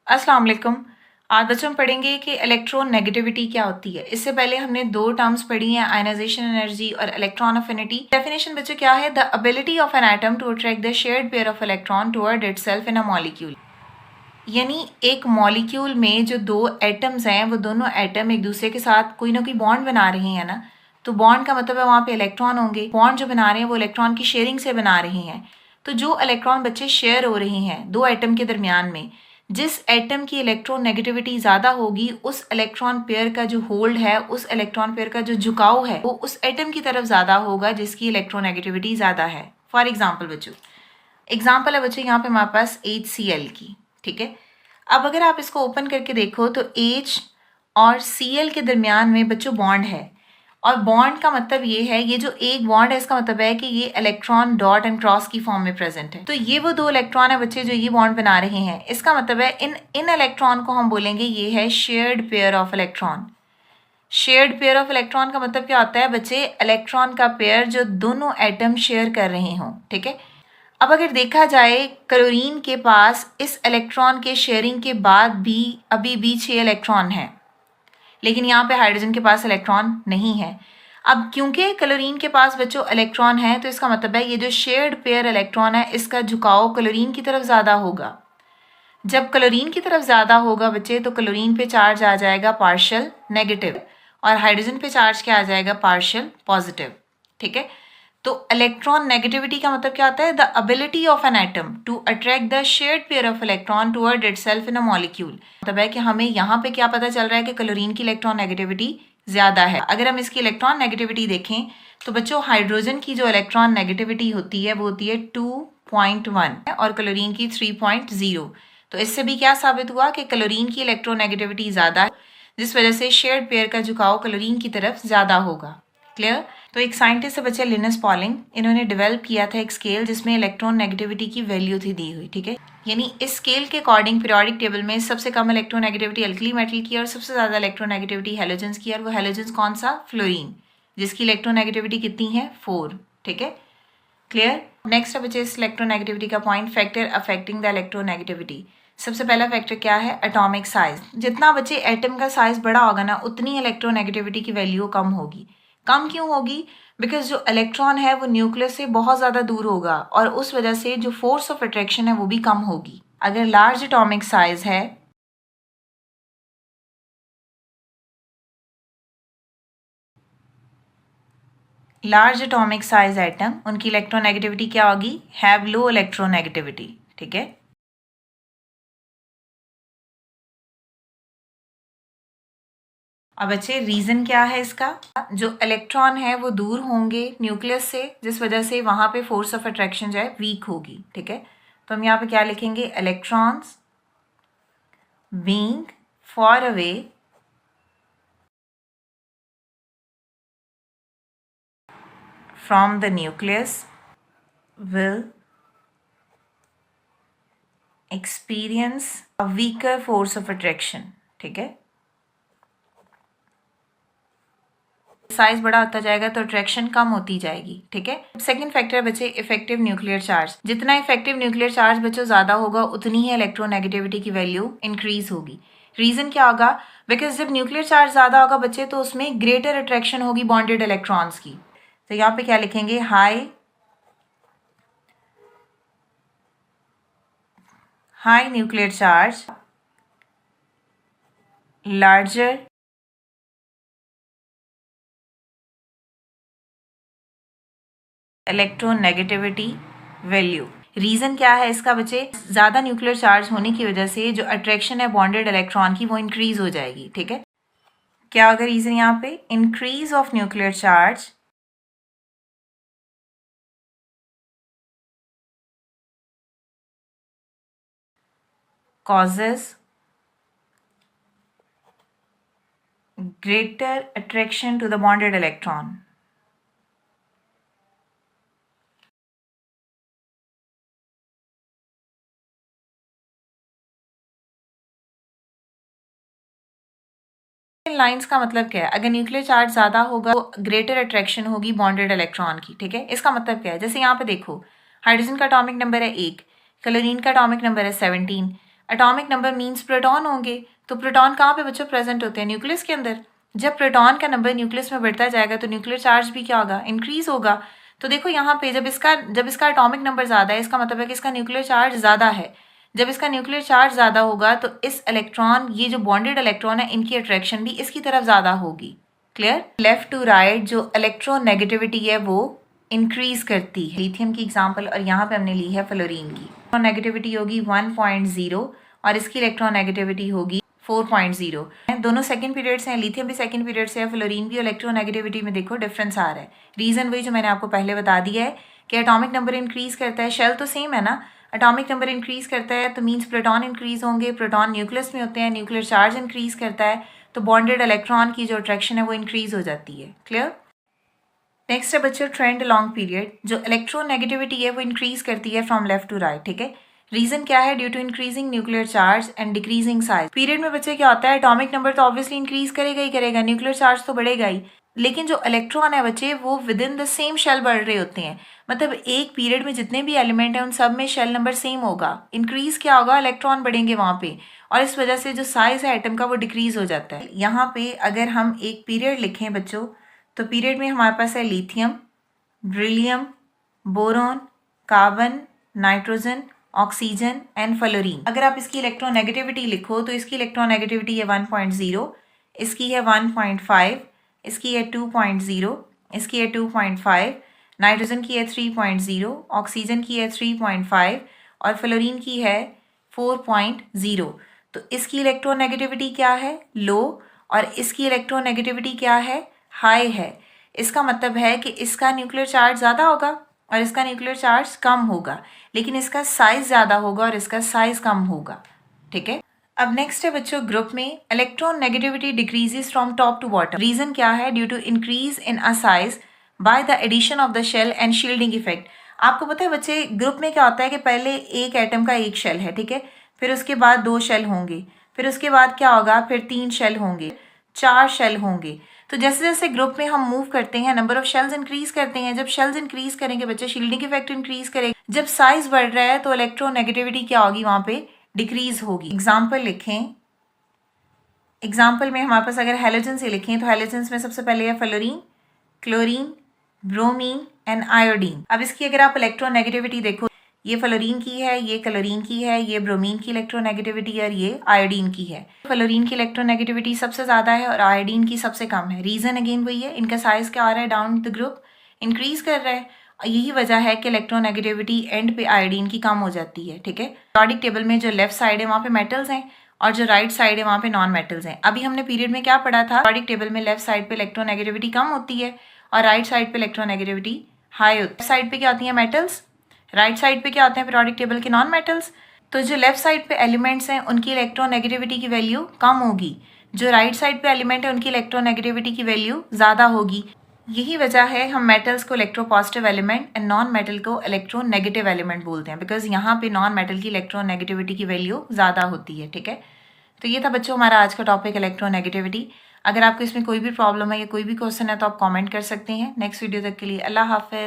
अस्सलाम वालेकुम। आज बच्चों हम पढ़ेंगे कि इलेक्ट्रॉन नेगेटिविटी क्या होती है। इससे पहले हमने दो टर्म्स पढ़ी हैं, आयनाइजेशन एनर्जी और इलेक्ट्रॉन अफिनिटी। डेफिनेशन बच्चों क्या है? The ability of an atom to attract the shared pair of electron toward itself in a molecule. यानी एक मॉलिक्यूल में जो दो एटम्स हैं वो दोनों एटम एक दूसरे के साथ कोई ना कोई बॉन्ड बना रहे हैं ना, तो बॉन्ड का मतलब है वहाँ पे इलेक्ट्रॉन होंगे। बॉन्ड जो बना रहे हैं वो इलेक्ट्रॉन की शेयरिंग से बना रहे हैं। तो जो इलेक्ट्रॉन बच्चे शेयर हो रहे हैं दो एटम के दरमियान में, जिस एटम की इलेक्ट्रॉन नेगेटिविटी ज़्यादा होगी उस इलेक्ट्रॉन पेयर का जो होल्ड है, उस इलेक्ट्रॉन पेयर का जो झुकाव है वो उस एटम की तरफ ज़्यादा होगा जिसकी इलेक्ट्रॉन नेगेटिविटी ज़्यादा है। फॉर एग्जाम्पल बच्चों, एग्जाम्पल है बच्चों यहाँ पे हमारे पास HCl की, ठीक है। अब अगर आप इसको ओपन करके देखो तो H और Cl के दरमियान में बच्चों बॉन्ड है, और बॉन्ड का मतलब ये है, ये जो एक बॉन्ड है इसका मतलब है कि ये इलेक्ट्रॉन डॉट एंड क्रॉस की फॉर्म में प्रेजेंट है। तो ये वो दो इलेक्ट्रॉन है बच्चे जो ये बॉन्ड बना रहे हैं। इसका मतलब है इन इलेक्ट्रॉन को हम बोलेंगे ये है shared pair of electron. Shared pair of electron का मतलब क्या होता है बच्चे? इलेक्ट्रॉन का पेयर जो दोनों एटम शेयर कर रहे हों, ठीक है। अब अगर देखा जाए क्लोरीन के पास इस इलेक्ट्रॉन के शेयरिंग के बाद भी अभी भी 6 इलेक्ट्रॉन है, लेकिन यहाँ पे हाइड्रोजन के पास इलेक्ट्रॉन नहीं है। अब क्योंकि क्लोरीन के पास बच्चों इलेक्ट्रॉन है तो इसका मतलब है ये जो शेयर्ड पेयर इलेक्ट्रॉन है इसका झुकाव क्लोरीन की तरफ ज़्यादा होगा। जब क्लोरीन की तरफ ज़्यादा होगा बच्चे तो क्लोरीन पे चार्ज आ जाएगा पार्शियल नेगेटिव, और हाइड्रोजन पे चार्ज क्या आ जाएगा? पार्शियल पॉजिटिव, ठीक है। तो इलेक्ट्रॉन नेगेटिविटी का मतलब क्या होता है? The ability of an atom to attract the shared pair of electron toward itself in a molecule. मतलब है कि हमें यहाँ पे क्या पता चल रहा है कि क्लोरीन की इलेक्ट्रॉन नेगेटिविटी ज़्यादा है। अगर हम इसकी इलेक्ट्रॉन नेगेटिविटी देखें तो बच्चों हाइड्रोजन की जो इलेक्ट्रॉन नेगेटिविटी होती है वो होती है 2.1 और क्लोरीन की 3.0। तो इससे भी क्या साबित हुआ कि क्लोरीन की इलेक्ट्रोनेगेटिविटी ज़्यादा है, जिस वजह से शेयर्ड पेयर का झुकाव क्लोरीन की तरफ ज़्यादा होगा। क्लियर? तो एक साइंटिस्ट है बच्चे लिनस पॉलिंग, इन्होंने डेवलप किया था एक स्केल जिसमें इलेक्ट्रॉन नेगेटिविटी की वैल्यू थी दी हुई, ठीक है। यानी इस स्केल के अकॉर्डिंग पीरियोडिक टेबल में सबसे कम इलेक्ट्रोनेगेटिविटी अल्कली मेटल की और सबसे ज़्यादा इलेक्ट्रोनेगेटिविटी हैलोजेंस की, और वो हैलोजेंस कौन सा? फ्लोरीन, जिसकी इलेक्ट्रोनेगेटिविटी कितनी है? 4, ठीक है। क्लियर? नेक्स्ट है बच्चे इस इलेक्ट्रोनेगेटिविटी का point, factor affecting the electronegativity. सबसे पहला फैक्टर क्या है? Atomic size. जितना बच्चे एटम का साइज बड़ा होगा ना उतनी इलेक्ट्रोनेगेटिविटी की वैल्यू कम होगी। कम क्यों होगी? बिकॉज जो इलेक्ट्रॉन है वो न्यूक्लियस से बहुत ज़्यादा दूर होगा और उस वजह से जो फोर्स ऑफ अट्रैक्शन है वो भी कम होगी। अगर लार्ज एटॉमिक साइज है लार्ज एटॉमिक साइज एटम, उनकी इलेक्ट्रोनेगेटिविटी क्या होगी? हैव लो इलेक्ट्रोनेगेटिविटी, ठीक है। अब बच्चे रीज़न क्या है इसका? जो इलेक्ट्रॉन है वो दूर होंगे न्यूक्लियस से, जिस वजह से वहाँ पे फोर्स ऑफ अट्रैक्शन जो है वीक होगी, ठीक है। तो हम यहाँ पे क्या लिखेंगे? Electrons being for away from the nucleus will experience a weaker force of attraction, ठीक है। साइज बड़ा होता जाएगा तो अट्रैक्शन कम होती जाएगी, ठीक है। सेकंड फैक्टर बचे इफेक्टिव न्यूक्लियर चार्ज। जितना इफेक्टिव न्यूक्लियर चार्ज बच्चों ज़्यादा होगा उतनी ही इलेक्ट्रोनेगेटिविटी की वैल्यू इंक्रीज होगी। रीज़न क्या होगा? बिकॉज जब न्यूक्लियर चार्ज ज़्यादा होगा बच्चे तो उसमें ग्रेटर अट्रैक्शन होगी बॉन्डेड इलेक्ट्रॉन्स की। तो यहाँ पे क्या लिखेंगे? High nuclear charge larger electronegativity value. Reason क्या है इसका बच्चे? ज़्यादा न्यूक्लियर चार्ज होने की वजह से जो अट्रैक्शन है बॉन्डेड इलेक्ट्रॉन की वो इंक्रीज हो जाएगी, ठीक है। क्या होगा रीज़न यहाँ पे? Increase of nuclear charge causes greater attraction to the bonded electron. Lines का मतलब क्या है? अगर न्यूक्लियर चार्ज ज़्यादा होगा तो ग्रेटर अट्रैक्शन होगी बॉन्डेड इलेक्ट्रॉन की, ठीक है। इसका मतलब क्या है? जैसे यहाँ पे देखो, हाइड्रोजन का एटॉमिक नंबर है 1, क्लोरीन का एटॉमिक नंबर है 17, एटॉमिक नंबर मीन्स प्रोटॉन होंगे, तो प्रोटॉन कहाँ पे बच्चों प्रेजेंट होते हैं? न्यूक्लियस के अंदर। जब प्रोटॉन का नंबर न्यूक्लियस में बढ़ता जाएगा तो न्यूक्लियर चार्ज भी क्या होगा? इंक्रीज होगा। तो देखो यहाँ पे जब इसका एटॉमिक नंबर ज़्यादा है, इसका मतलब है कि इसका न्यूक्लियर चार्ज ज़्यादा है। जब इसका न्यूक्लियर चार्ज ज़्यादा होगा तो इस इलेक्ट्रॉन, ये जो बॉन्डेड इलेक्ट्रॉन है, इनकी अट्रैक्शन भी इसकी तरफ ज़्यादा होगी। क्लियर? लेफ्ट टू राइट जो इलेक्ट्रोनेगेटिविटी है वो इंक्रीज करती है। लिथियम की एग्जांपल, और यहाँ पे हमने ली है फ्लोरीन की। इलेक्ट्रोनेगेटिविटी होगी 1.0 और इसकी इलेक्ट्रोनेगेटिविटी होगी 4.0। दोनों सेकंड पीरियड्स हैं, लिथियम भी सेकंड पीरियड से है, फ्लोरीन भी। इलेक्ट्रोनेगेटिविटी में देखो डिफरेंस आ रहा है। रीजन वही जो मैंने आपको पहले बता दिया है कि एटॉमिक नंबर इंक्रीज करता है, शेल तो सेम है ना, एटॉमिक नंबर इंक्रीज करता है तो मीन्स प्रोटॉन इंक्रीज होंगे, प्रोटॉन न्यूक्लियस में होते हैं, न्यूक्लियर चार्ज इंक्रीज करता है तो बॉन्डेड इलेक्ट्रॉन की जो अट्रैक्शन है वो इंक्रीज हो जाती है। क्लियर? नेक्स्ट है बच्चों ट्रेंड लॉन्ग पीरियड। जो इलेक्ट्रोनेगेटिविटी है वो इंक्रीज करती है फ्रॉम लेफ्ट टू राइट। ठीक है, रीजन क्या है? Due to increasing nuclear charge and decreasing size. Period में बच्चे क्या होता है? एटॉमिक नंबर तो ऑब्वियसली इंक्रीज करेगा ही करेगा, न्यूक्लियर चार्ज तो बढ़ेगा ही, लेकिन जो इलेक्ट्रॉन है बच्चे वो within the same shell बढ़ रहे होते हैं। मतलब एक पीरियड में जितने भी एलिमेंट हैं उन सब में शेल नंबर सेम होगा। इंक्रीज क्या होगा? इलेक्ट्रॉन बढ़ेंगे वहाँ पे, और इस वजह से जो साइज है एटम का वो डिक्रीज हो जाता है। यहाँ पे अगर हम एक पीरियड लिखें बच्चों, तो पीरियड में हमारे पास है lithium, beryllium, boron, carbon, nitrogen, oxygen and fluorine. अगर आप इसकी इलेक्ट्रोनेगेटिविटी लिखो तो इसकी इलेक्ट्रोनेगेटिविटी है 1.0, इसकी है 1.5, इसकी है 2.0, इसकी है 2.5, नाइट्रोजन की है 3.0, ऑक्सीजन की है 3.5 और फ्लोरीन की है 4.0। तो इसकी इलेक्ट्रोनेगेटिविटी क्या है? लो, और इसकी इलेक्ट्रोनेगेटिविटी क्या है? हाई है। इसका मतलब है कि इसका न्यूक्लियर चार्ज ज़्यादा होगा और इसका न्यूक्लियर चार्ज कम होगा, लेकिन इसका साइज ज़्यादा होगा और इसका साइज कम होगा। ठीक है, अब नेक्स्ट है बच्चों ग्रुप में electronegativity decreases from top to bottom. Reason क्या है? Due to increase in a size by the addition of the shell and shielding effect. आपको पता है बच्चे ग्रुप में क्या होता है कि पहले एक एटम का एक शेल है, ठीक है, फिर उसके बाद 2 शेल होंगे, फिर उसके बाद क्या होगा? फिर 3 शेल होंगे, 4 शेल होंगे। तो जैसे जैसे ग्रुप में हम मूव करते हैं नंबर ऑफ शेल्स इंक्रीज करते हैं। जब शेल्स इंक्रीज करेंगे बच्चे शील्डिंग इफेक्ट इंक्रीज करेगा। जब साइज बढ़ रहा है तो इलेक्ट्रोनेगेटिविटी क्या होगी? वहां पे डिक्रीज होगी। एग्जाम्पल लिखें, एग्जाम्पल में हमारे पास अगर हेलोजन से लिखें तो हेलोजन्स में सबसे पहले है fluorine, chlorine, bromine and iodine. अब इसकी अगर आप इलेक्ट्रोनेगेटिविटी देखो, ये फ्लोरीन की है, ये क्लोरीन की है, ये ब्रोमीन की इलेक्ट्रोनेगेटिविटी और ये आयोडीन की है। फ्लोरीन की इलेक्ट्रोनेगेटिविटी सबसे ज़्यादा है और आयोडीन की सबसे कम है। रीज़न अगेन वही है, इनका साइज क्या आ रहा है? डाउन द ग्रुप इंक्रीज कर रहा है, और यही वजह है कि इलेक्ट्रोनेगेटिविटी एंड पे आयोडीन की कम हो जाती है। ठीक है, पीरियोडिक टेबल में जो लेफ्ट साइड है वहाँ पे मेटल्स हैं और जो राइट साइड है वहाँ पे नॉन मेटल्स हैं। अभी हमने पीरियड में क्या पढ़ा था? पीरियोडिक टेबल में लेफ्ट साइड पे इलेक्ट्रोनेगेटिविटी कम होती है और राइट साइड पे इलेक्ट्रोनेगेटिविटी हाई होती है। साइड पे क्या होती है? मेटल्स, राइट साइड पे क्या होते हैं? पीरियोडिक टेबल के नॉन मेटल्स। तो जो लेफ्ट साइड पे एलिमेंट्स हैं उनकी इलेक्ट्रोनेगेटिविटी की वैल्यू कम होगी, जो राइट साइड पे एलिमेंट है उनकी इलेक्ट्रोनेगेटिविटी की वैल्यू ज़्यादा होगी। यही वजह है हम मेटल्स को electropositive element and non metal को इलेक्ट्रोनेगेटिव एलिमेंट बोलते हैं, बिकॉज यहाँ पे नॉन मेटल की इलेक्ट्रोनेगेटिविटी की वैल्यू ज़्यादा होती है। ठीक है, तो ये था बच्चों हमारा आज का टॉपिक इलेक्ट्रोनेगेटिविटी। अगर आपको इसमें कोई भी प्रॉब्लम है या कोई भी क्वेश्चन है तो आप कमेंट कर सकते हैं। नेक्स्ट वीडियो तक के लिए अल्लाह हाफिज़।